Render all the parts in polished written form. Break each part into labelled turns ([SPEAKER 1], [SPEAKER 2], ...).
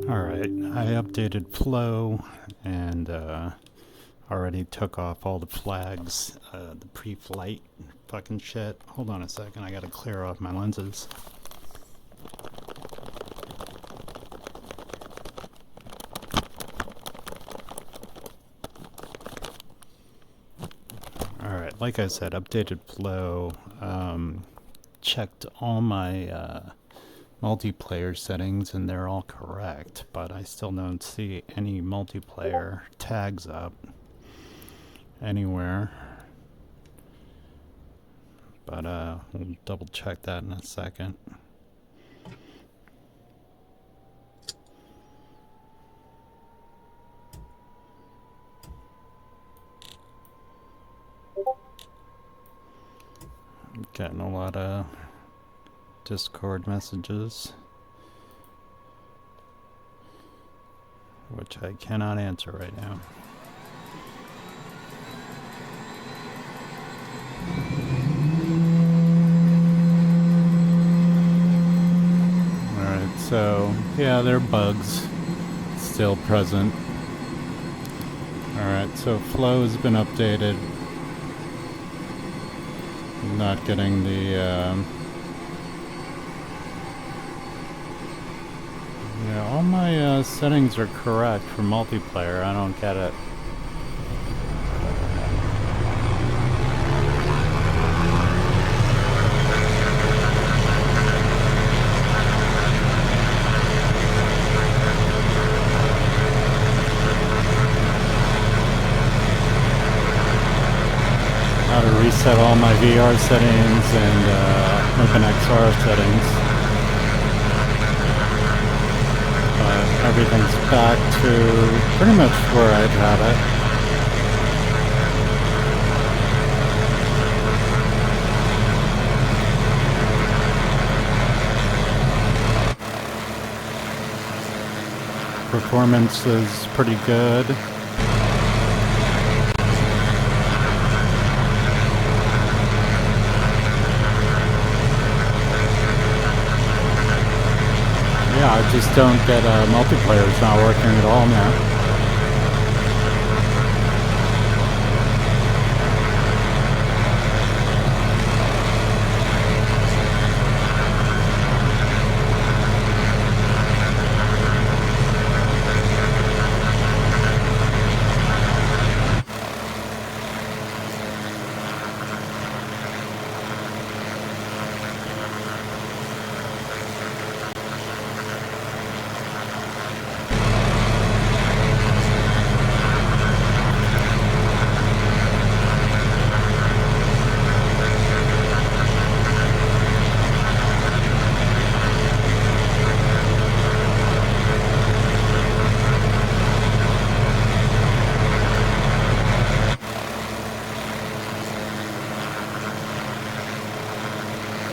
[SPEAKER 1] Alright, I updated Flow and already took off all the flags, the pre-flight fucking shit. Hold on a second, I gotta clear off my lenses. Alright, like I said, updated Flow, checked all my multiplayer settings and they're all correct, but I still don't see any multiplayer tags up anywhere. But we'll double check that in a second. Getting a lot of Discord messages, which I cannot answer right now. Alright, so yeah, there are bugs still present. Alright, so Flow has been updated. Not getting the yeah, all my settings are correct for multiplayer. I don't get it. How to reset all my VR settings and OpenXR settings. Everything's back to pretty much where I'd had it. Performance is pretty good. Yeah, I just don't get multiplayer. It's not working at all now.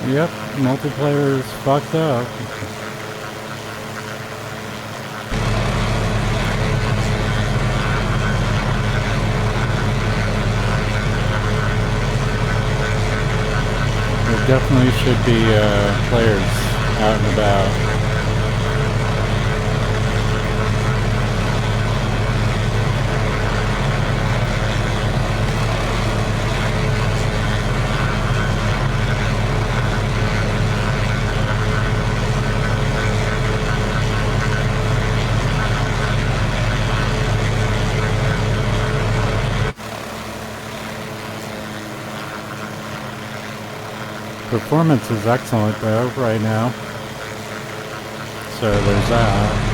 [SPEAKER 1] Yep, multiplayer is fucked up. There definitely should be players out and about. Performance is excellent though right now, so there's that.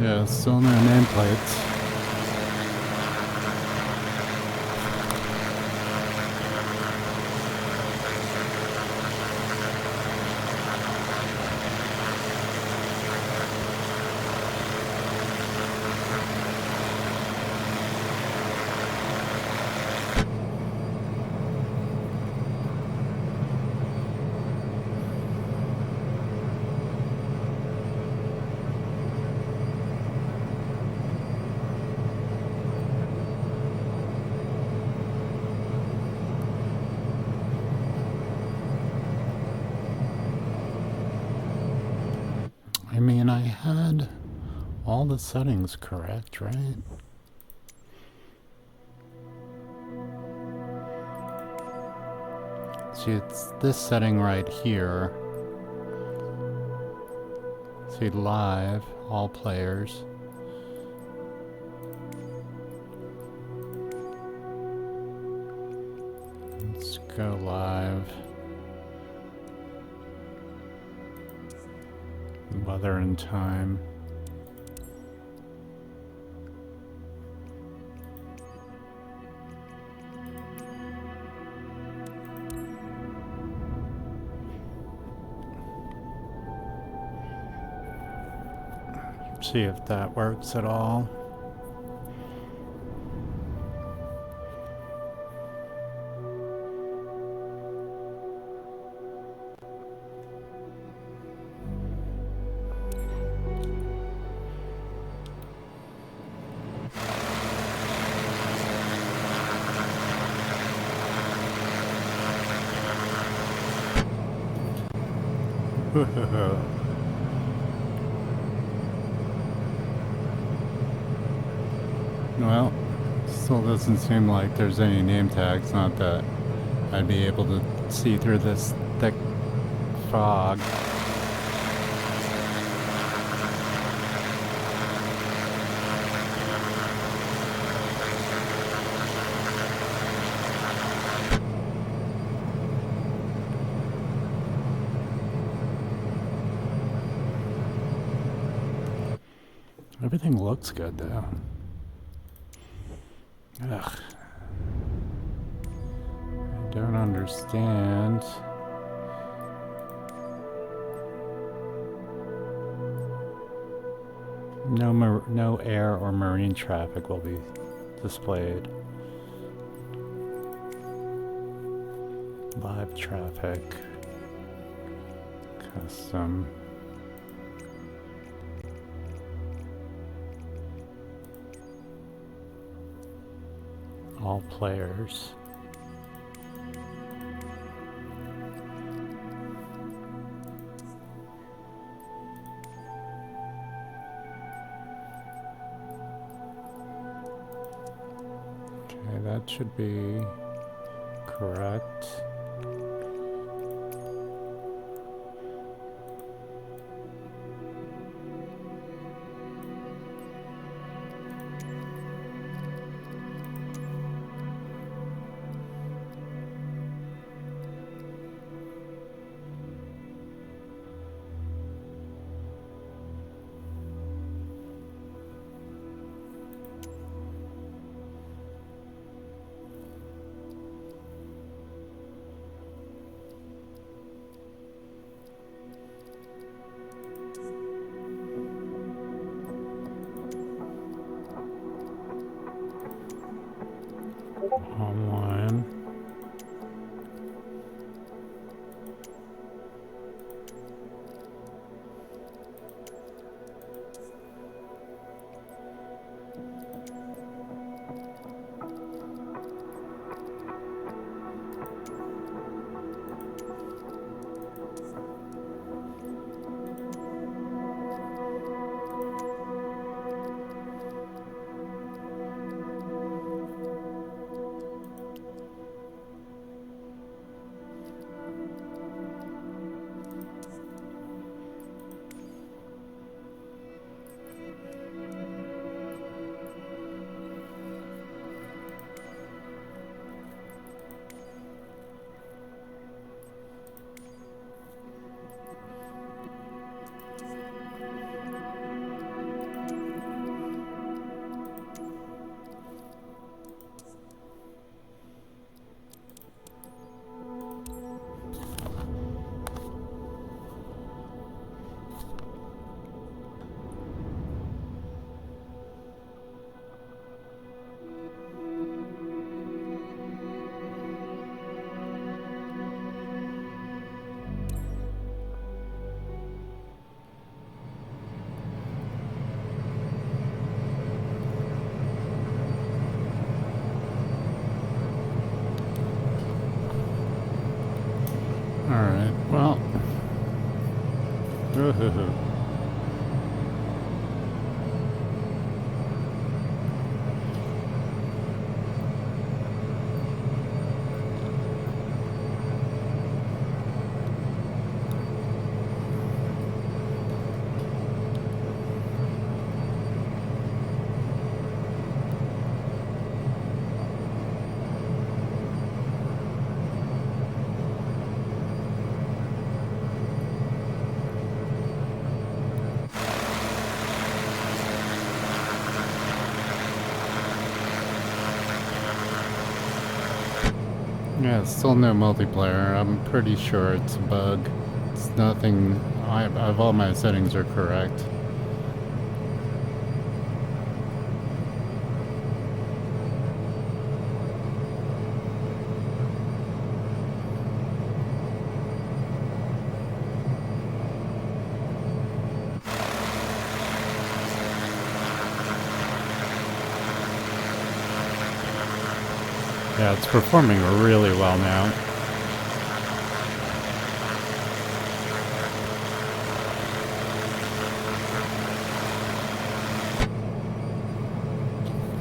[SPEAKER 1] Yeah, still no nameplates. I mean, I had all the settings correct, right? See, it's this setting right here. See, live, all players. Let's go live. Weather and time. See if that works at all. Well, still doesn't seem like there's any name tags, not that I'd be able to see through this thick fog. Everything looks good though. Ugh. I don't understand. No air or marine traffic will be displayed. Live traffic. Custom. All players. Okay, that should be correct. Online. Ooh. Yeah, still no multiplayer. I'm pretty sure it's a bug. It's nothing. I've all my settings are correct. Yeah, it's performing really well now.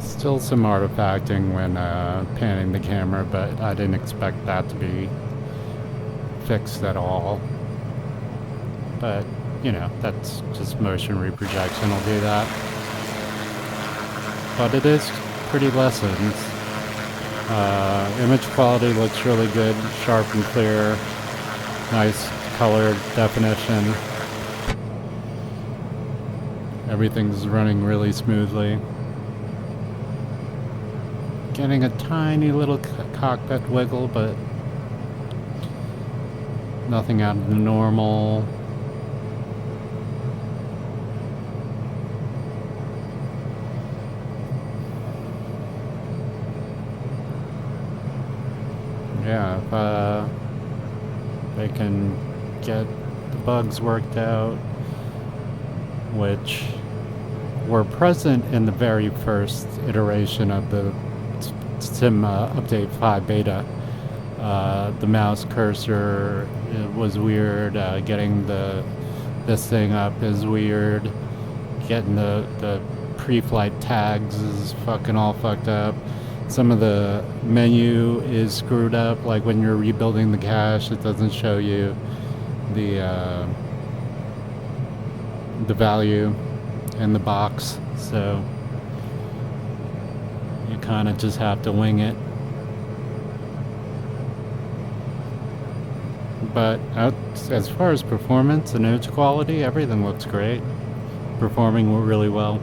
[SPEAKER 1] Still some artifacting when panning the camera, but I didn't expect that to be fixed at all. But, you know, that's just motion reprojection will do that. But it is pretty lessons. Image quality looks really good, sharp and clear, nice color definition. Everything's running really smoothly. Getting a tiny little cockpit wiggle, but nothing out of the normal. Yeah, if they can get the bugs worked out, which were present in the very first iteration of the Sim Update 5 beta. The mouse cursor was weird, getting this thing up is weird, getting the pre-flight tags is fucking all fucked up. Some of the menu is screwed up, like when you're rebuilding the cache, it doesn't show you the value in the box, so you kind of just have to wing it. But as far as performance and image quality, everything looks great. Performing really well.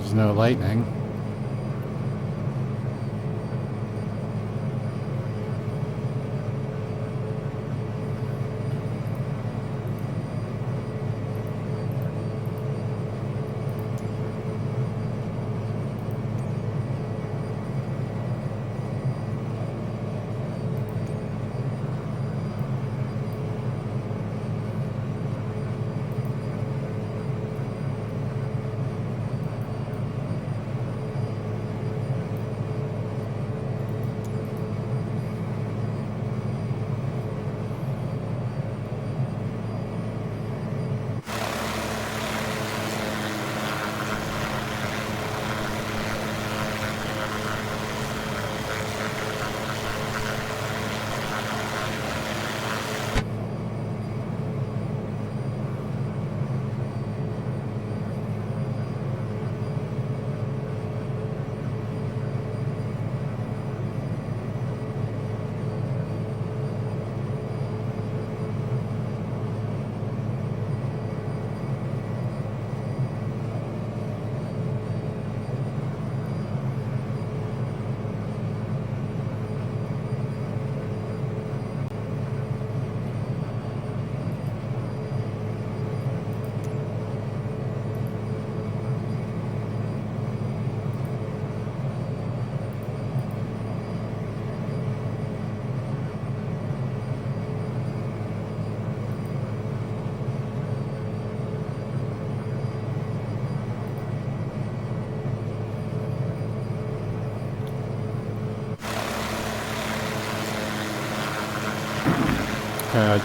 [SPEAKER 1] There's no lightning.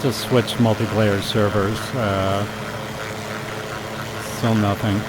[SPEAKER 1] Just switched multiplayer servers. Still nothing.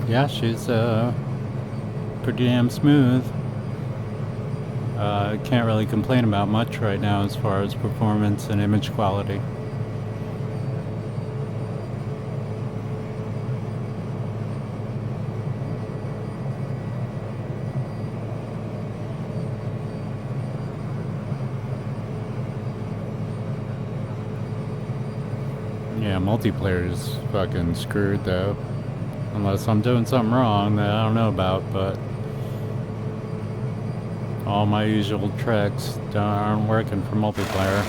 [SPEAKER 1] Yeah, she's pretty damn smooth. Can't really complain about much right now as far as performance and image quality. Yeah, multiplayer's fucking screwed though. Unless I'm doing something wrong that I don't know about, but all my usual tricks aren't working for multiplayer.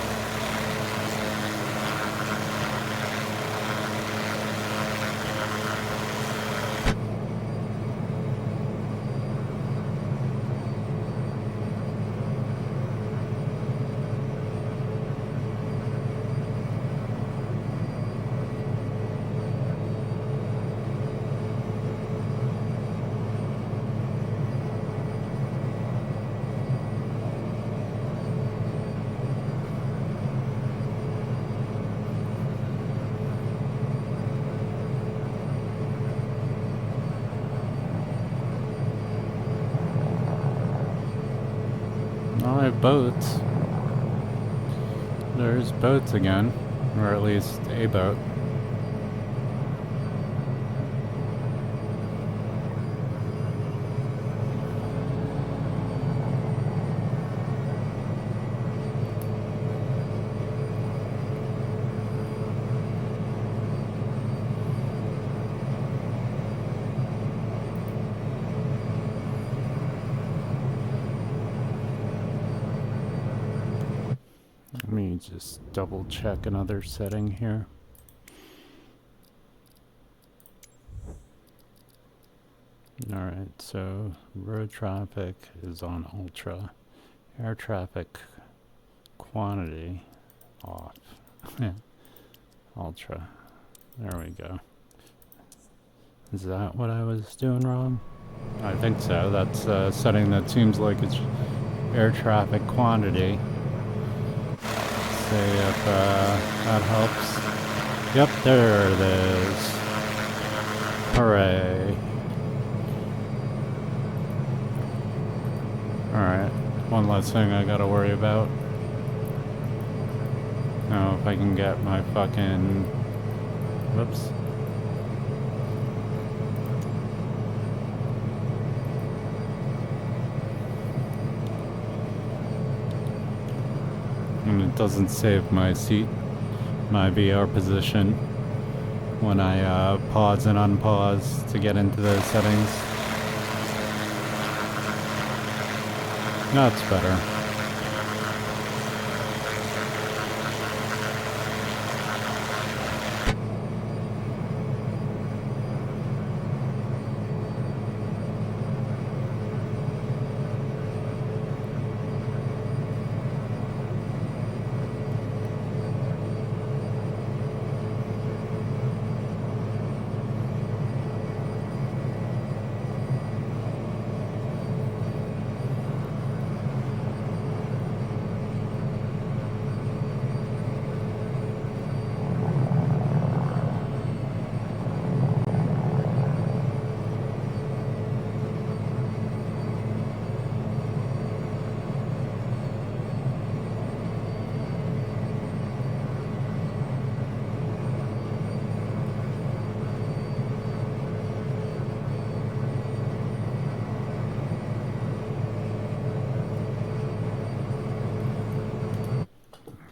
[SPEAKER 1] Now I have boats. There's boats again, or at least a boat. Let me just double check another setting here. Alright, so road traffic is on ultra. Air traffic quantity off. Ultra. There we go. Is that what I was doing wrong? I think so. That's a setting that seems like it's air traffic quantity. See if that helps. Yep, there it is. Hooray. Alright, one less thing I gotta worry about. Now if I can get my fucking... Whoops. And it doesn't save my seat, my VR position, when I pause and unpause to get into those settings. That's better.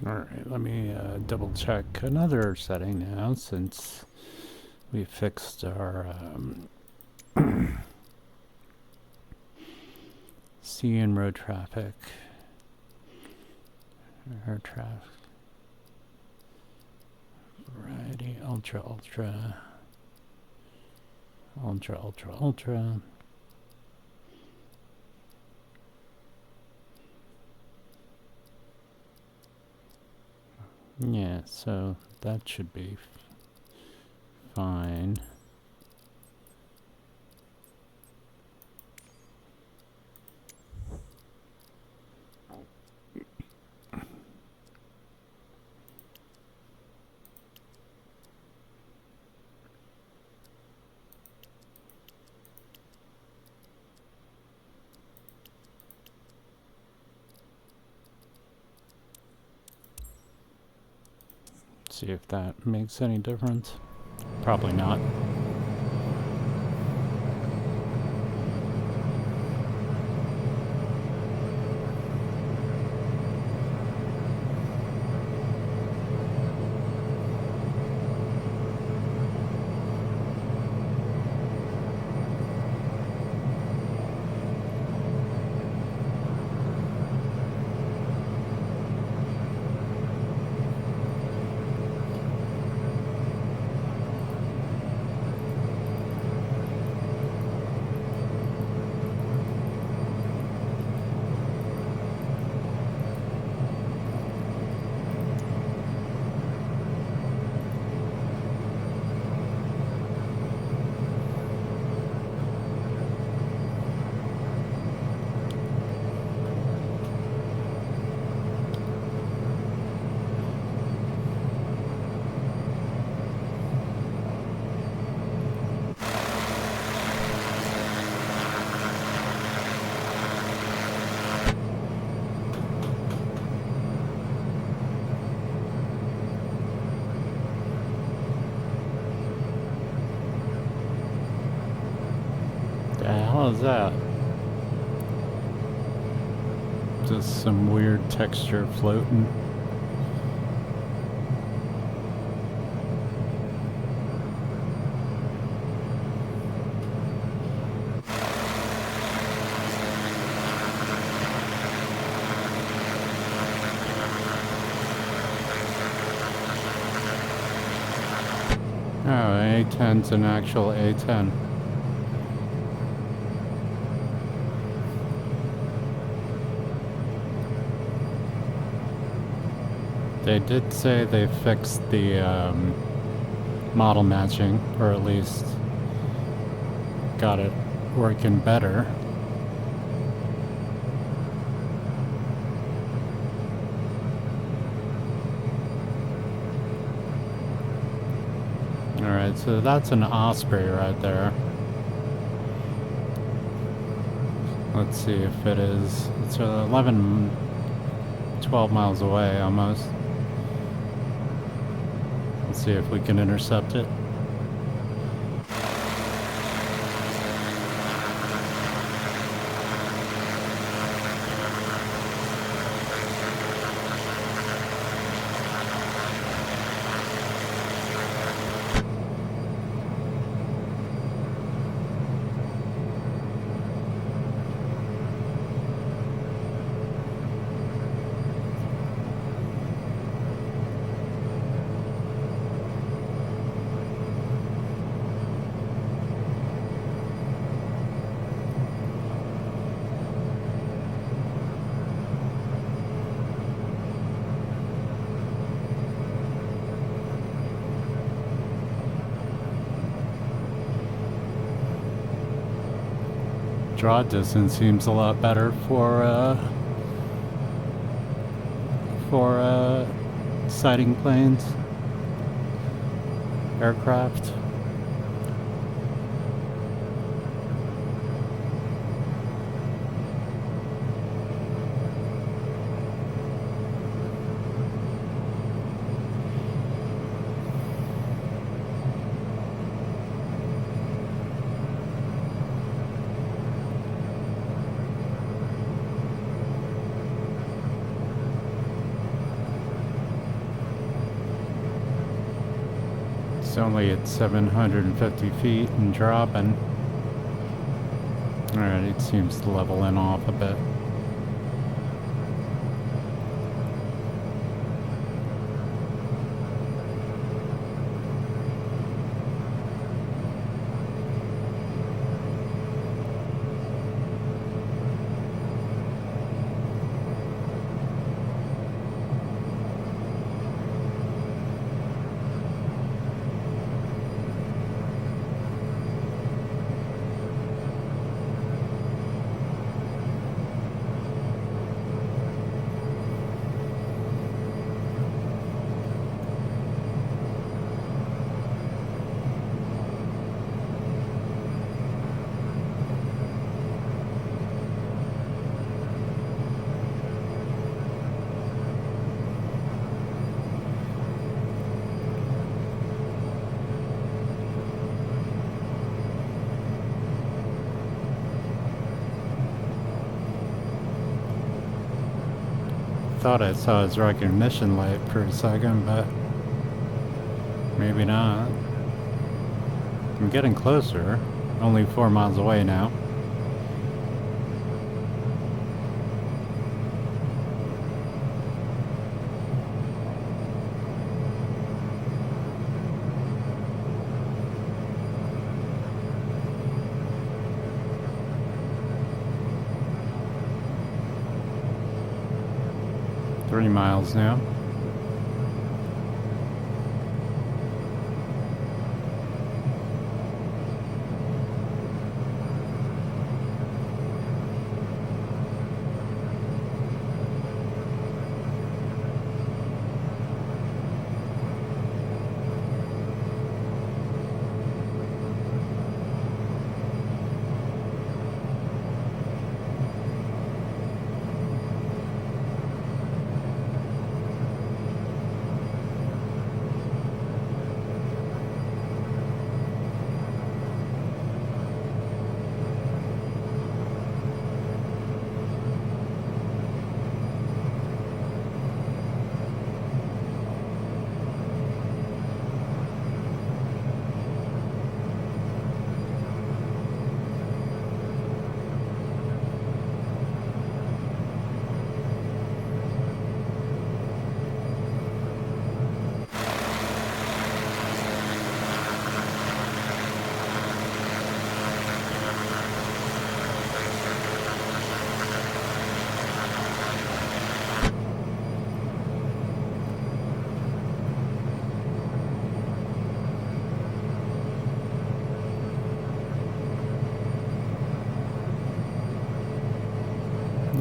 [SPEAKER 1] Alright, let me double check another setting now since we fixed our sea and road traffic, air traffic, variety, ultra, ultra, ultra, ultra, ultra. Yeah, so that should be fine. See if that makes any difference. Probably not. hell is that? Just some weird texture floating. Oh, A10's an actual A10. They did say they fixed the model matching, or at least got it working better. Alright, so that's an Osprey right there. Let's see if it is. It's 12 miles away almost. Let's see if we can intercept it. Draw distance seems a lot better for sighting planes, aircraft. It's only at 750 feet and dropping. Alright, it seems to level in off a bit. Thought I saw his recognition light for a second, but maybe not. I'm getting closer. Only 4 miles away now. Three miles now.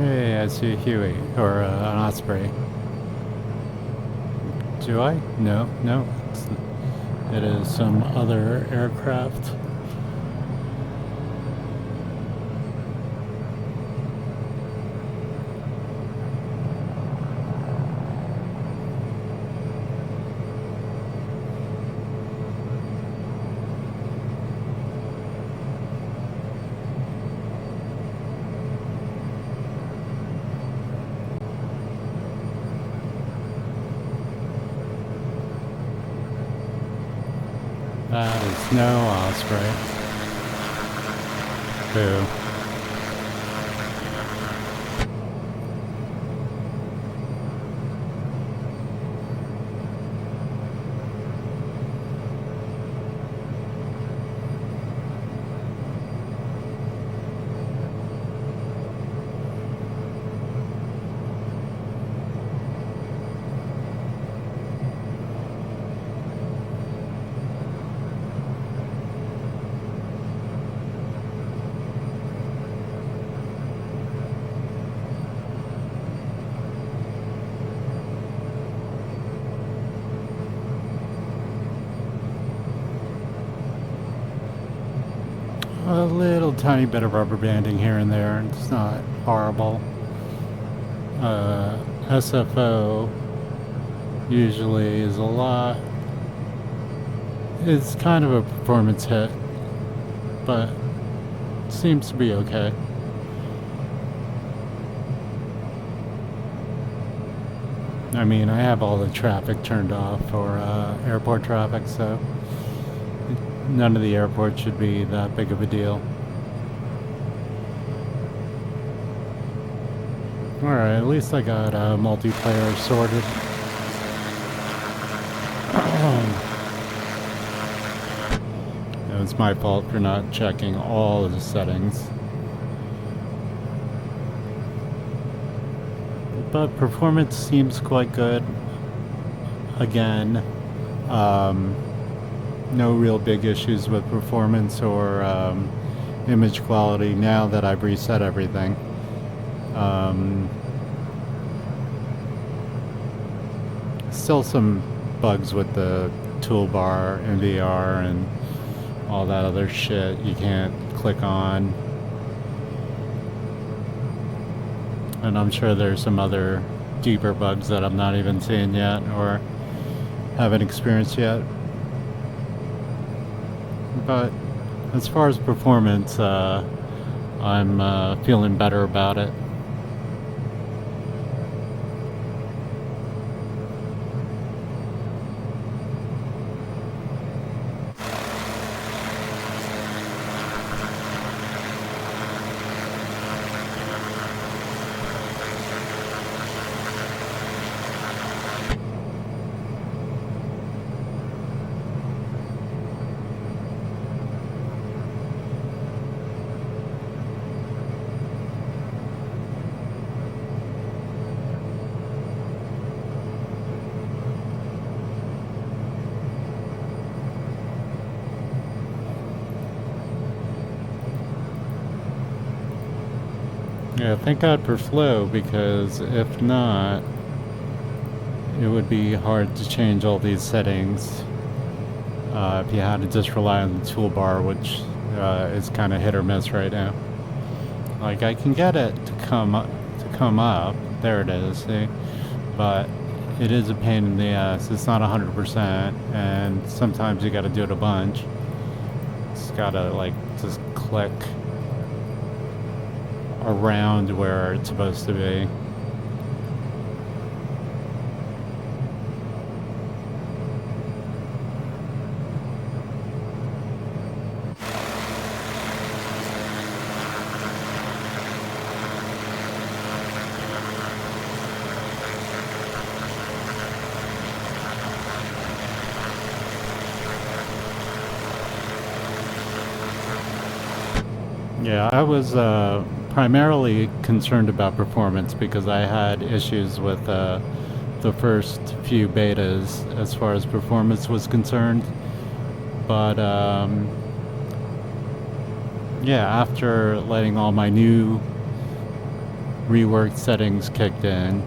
[SPEAKER 1] Hey, I see a Huey, or an Osprey. Do I? No, no. It is some other aircraft. That is no Osprey. Boo. A little tiny bit of rubber banding here and there. It's not horrible. SFO usually is a lot. It's kind of a performance hit, but seems to be okay. I mean, I have all the traffic turned off for airport traffic, so none of the airports should be that big of a deal. Alright, at least I got multiplayer sorted. It was my fault for not checking all of the settings. But performance seems quite good. Again, no real big issues with performance or image quality now that I've reset everything. Still some bugs with the toolbar in VR and all that other shit you can't click on. And I'm sure there's some other deeper bugs that I'm not even seeing yet or haven't experienced yet. But as far as performance, I'm feeling better about it. Yeah, thank God for flow, because if not, it would be hard to change all these settings if you had to just rely on the toolbar, which is kind of hit or miss right now. Like, I can get it to come up. There it is, see? But it is a pain in the ass. It's not 100%, and sometimes you gotta do it a bunch. It's gotta, like, just click around where it's supposed to be. Yeah, I was primarily concerned about performance because I had issues with the first few betas as far as performance was concerned. But yeah, after letting all my new reworked settings kicked in.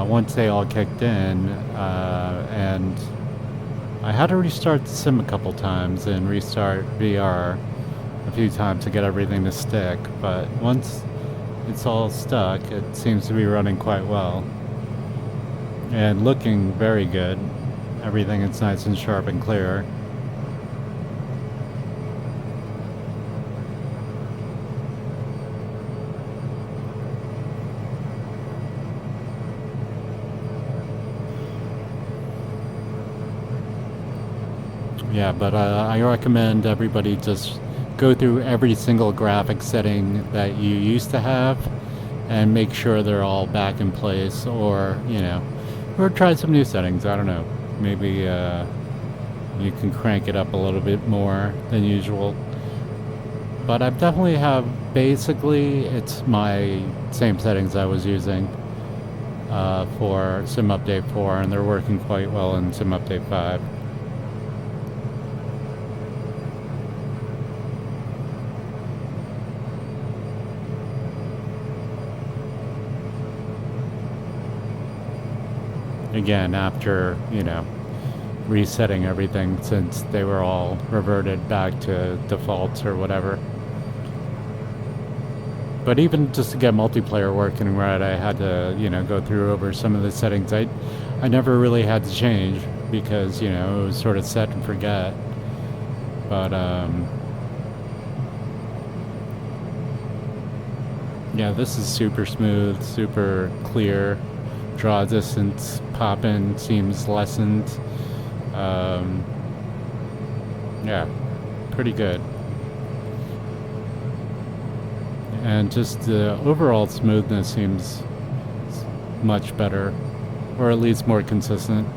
[SPEAKER 1] Once they all kicked in, and I had to restart the sim a couple times and restart VR a few times to get everything to stick, but once it's all stuck, it seems to be running quite well and looking very good. Everything is nice and sharp and clear. Yeah, but I recommend everybody just go through every single graphic setting that you used to have and make sure they're all back in place, or, or try some new settings. I don't know. Maybe you can crank it up a little bit more than usual. But I definitely have, basically, it's my same settings I was using for Sim Update 4, and they're working quite well in Sim Update 5. Again, after, resetting everything, since they were all reverted back to defaults or whatever. But even just to get multiplayer working right, I had to, go through over some of the settings I never really had to change because, it was sort of set and forget. But, yeah, this is super smooth, super clear. Draw distance popping seems lessened. Yeah, pretty good. And just the overall smoothness seems much better, or at least more consistent.